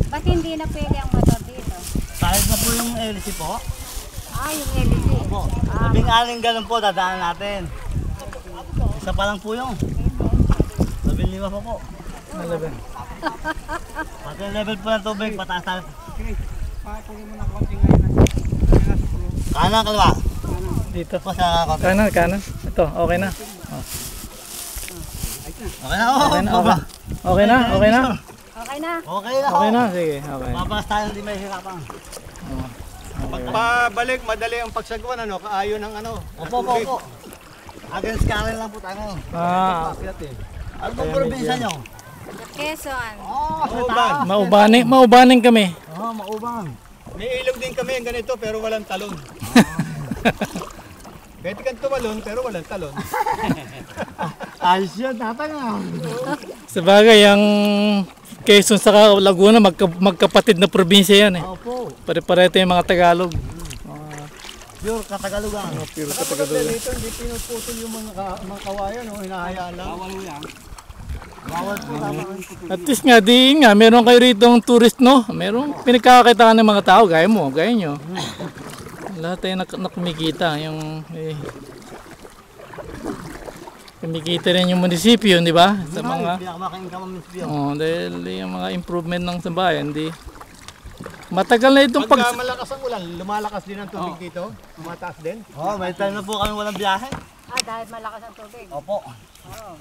Ba't hindi na pwede ang motor dito? Kahit na po yung LC po. Ah, yung LED. Opo. 16 ganun po, dadaan natin. Isa pa lang po yung. 15 pa po. Nalaban. Pati yung level po ng tubig, pataas tayo. Patuloy mo ng konti ngayon. Kanan, kaliwa. Dito. Po sa konti. Kanan, kanan. Ito, okay na. Oh. Okay na, oh. Okay na, okay. Okay na, okay na. Okay na. Okay na, Okay oh. na, sige, okay. Papalas tayo, hindi may hirapan. Pagpabalik, madali ang pagsagwan, ano, kaayo ng ano. Opo, opo, opo. Against Karen lang po tayo. Ah, Ano po probinsya nyo? Quezon. Oh, Mauban. maubaning kami. Oh, maubang. May ilog din kami, ganito, pero walang talon. Pwede kang tumalon, pero walang talon. Ayos yun, tatang ah. Sa bagay, ang Quezon sa Laguna, magkapatid na probinsya yan eh. Opo. Pare-pareho yung mga Tagalog. Pure Katagalugan. Puro Kapag dito, hindi pinuputol yung mga kawayan, no? Hinahayaan lang. Bawal po tama. At least nga, di nga, meron kayo rito ng tourist, no? Meron pinagkakakitaan ng mga tao, gaya mo, gaya nyo. Lahat tayo nakumikita, yung kumikita rin yung munisipyo, di ba? Sa mga, Pinakamakain ka mamisipyo. dahil yung mga improvement ng sambayan, di. Matagal na itong Pagka malakas ang ulan, lumalakas din ang tubig dito. Mataas din. Oh, may time na po kami walang biyahe. Ah, dahil malakas ang tubig. Opo. Oh.